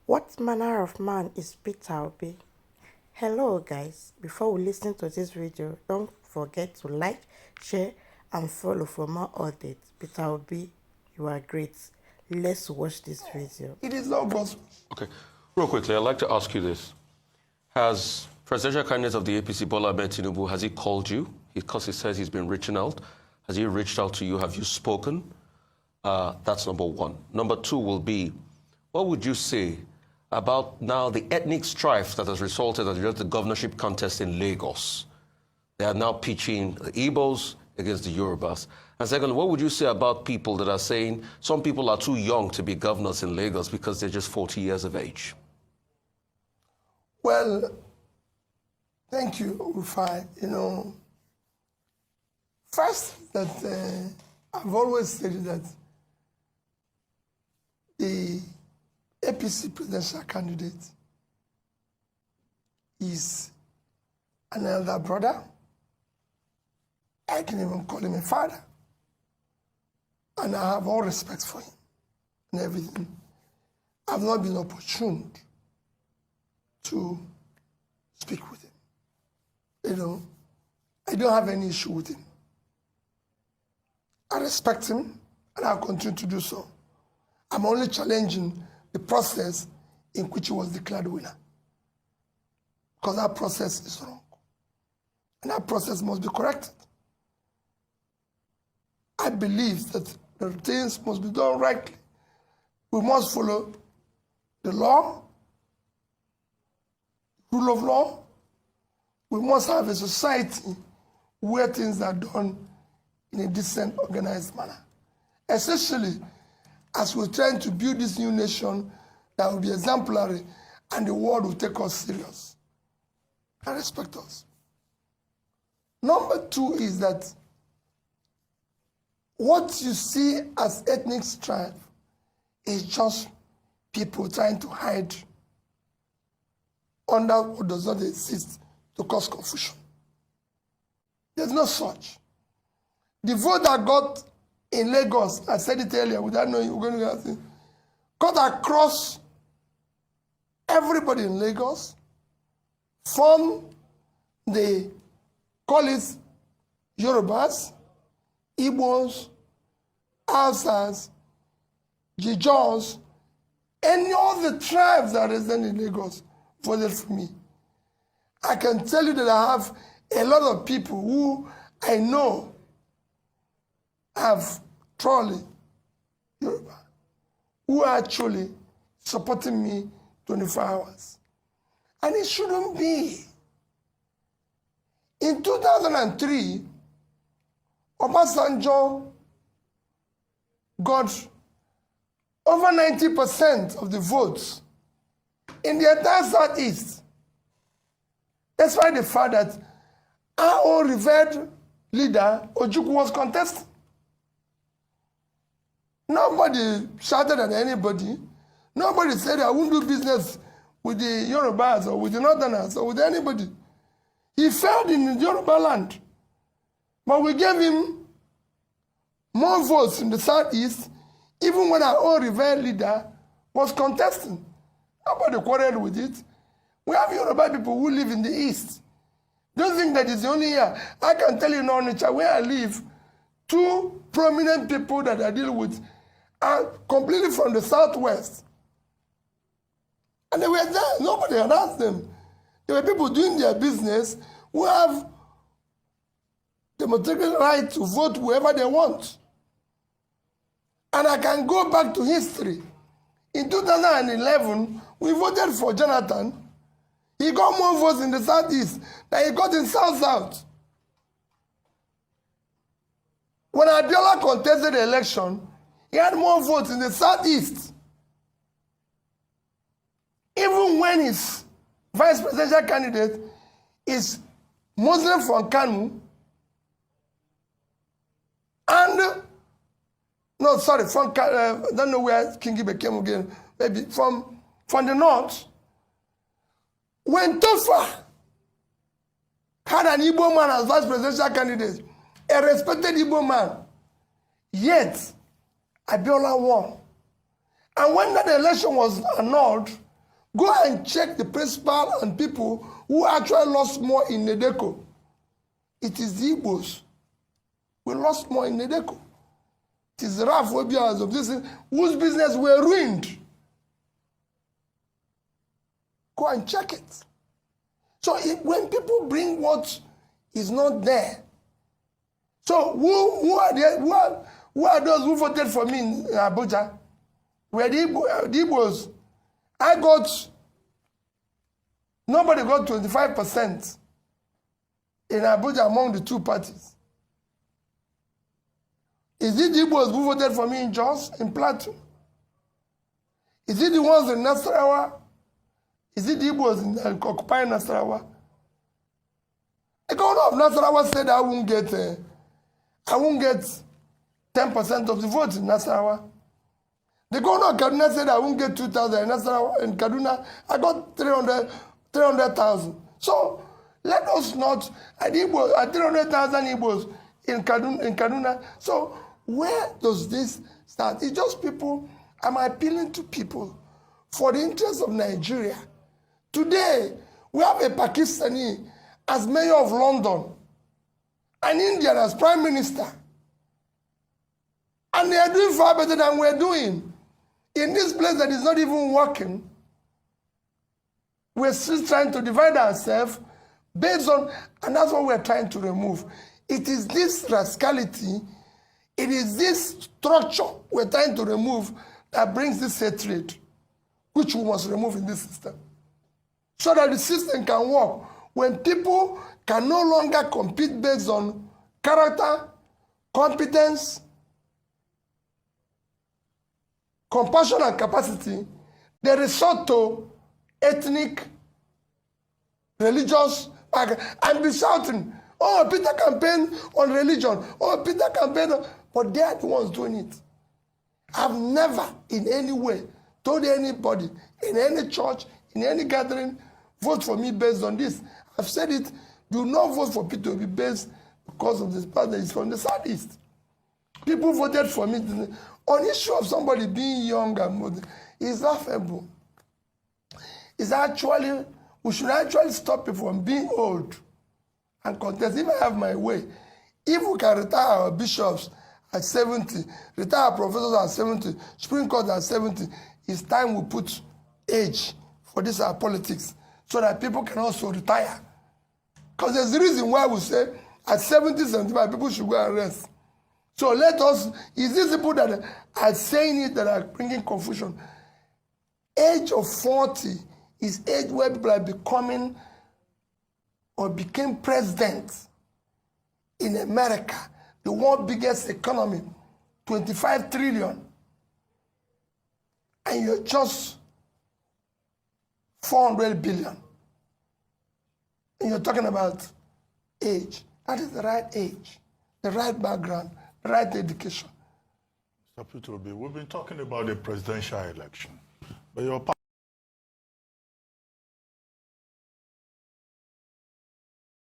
What manner of man is Peter Obi? Hello guys, before we listen to this video, don't forget to like, share and follow for more updates. Peter Obi, you are great. Let's watch this video. It is not gospel. Okay. Real quickly, I'd like to ask you this. Has presidential candidate of the APC, Bola Ahmed Tinubu, has he called you? Because he says he's been reaching out. Has he reached out to you? Have you spoken? That's number one. Number two will be, what would you say about now the ethnic strife that has resulted in the governorship contest in Lagos? They are now pitching the Igbos against the Yorubas. And second, what would you say about people that are saying some people are too young to be governors in Lagos because they're just 40 years of age? Well, thank you, Rufai. First, that I've always said that the APC presidential candidate is an elder brother. I can even call him a father. And I have all respect for him and everything. I've not been opportune to speak with him. I don't have any issue with him. I respect him, and I'll continue to do so. I'm only challenging the process in which he was declared winner, because that process is wrong, and that process must be corrected. I believe that the things must be done rightly. We must follow the law, rule of law. We must have a society where things are done in a decent, organized manner. Especially as we're trying to build this new nation that will be exemplary and the world will take us serious and respect us. Number two is that what you see as ethnic strife is just people trying to hide under what does not exist to cause confusion. There's no such. The vote that got in Lagos, I said it earlier without knowing you were going to get it, got across everybody in Lagos from the, call it Yorubas, Igbos, Hausas, Jijons, and all the tribes that reside in Lagos voted for me. I can tell you that I have a lot of people who I know have truly Yoruba, who are actually supporting me 24 hours. And it shouldn't be. In 2003, Obasanjo got over 90% of the votes in the entire Southeast. That's why the fact that our own revered leader, Ojukwu, was contesting. Nobody shouted at anybody. Nobody said, I won't do business with the Yorubas or with the Northerners or with anybody. He failed in the Yoruba land. But we gave him more votes in the Southeast, even when our own revered leader was contesting. Nobody quarreled with it. We have Yoruba people who live in the East. Don't think that it's the only here. I can tell you in Onitsha, where I live, two prominent people that I deal with are completely from the Southwest. And they were there. Nobody had asked them. There were people doing their business who have democratic right to vote whoever they want. And I can go back to history. In 2011, we voted for Jonathan. He got more votes in the Southeast than he got in South-South. When Abiola contested the election, he had more votes in the Southeast. Even when his vice presidential candidate is Muslim from Kanu, and, no, sorry, from, I don't know where King Ibe came again, maybe from the north. When Tofa had an Igbo man as vice presidential candidate, a respected Igbo man, yet Abiola won. And when that election was annulled, Go and check the principal and people who actually lost more in Nedeco. It is the Igbos. We lost more in Nedeco. It is the Rafobians of this whose business were ruined. Go and check it. So when people bring what is not there, so who are those who voted for me in Abuja? Were the Igbos. Nobody got 25% in Abuja among the two parties. Is it the Igbos who voted for me in Jos, in Plateau? Is it the ones in Nasarawa? Is it the Igbos in occupying Nasarawa? The governor of Nasarawa said I won't get 10% of the votes in Nasarawa. The governor of Kaduna said I won't get 2,000 in Nasarawa. In Kaduna, I got 300,000. So let us not, at 300,000 Igbos in Kaduna. So where does this start? It's just people, I'm appealing to people for the interest of Nigeria. Today, we have a Pakistani as mayor of London, an Indian as prime minister. And they are doing far better than we're doing. In this place that is not even working, we're still trying to divide ourselves based on, and that's what we're trying to remove. It is this rascality, it is this structure we're trying to remove that brings this hatred, which we must remove in this system. So that the system can work. When people can no longer compete based on character, competence, compassion and capacity, they resort to ethnic, religious, and be shouting, oh, Peter campaign on religion, oh, Peter campaign on, but they are the ones doing it. I've never in any way told anybody in any church, in any gathering, vote for me based on this. I've said it, do not vote for Peter Obi based because of this part that is from the Southeast. People voted for me on issue of somebody being young and modern. It's laughable. It's actually, we should actually stop people from being old and contest. If I have my way, if we can retire our bishops at 70, retire our professors at 70, Supreme Court at 70, it's time we put age for this our politics so that people can also retire. Because there's a reason why we say at 70, 75, people should go and rest. So let us, is these people that are saying it that are bringing confusion? Age of 40 is age where people are becoming or became president in America, the world's biggest economy, 25 trillion. And you're just 400 billion. And you're talking about age. That is the right age, the right background, the right education. Mr. Peter Obi, we've been talking about the presidential election, but your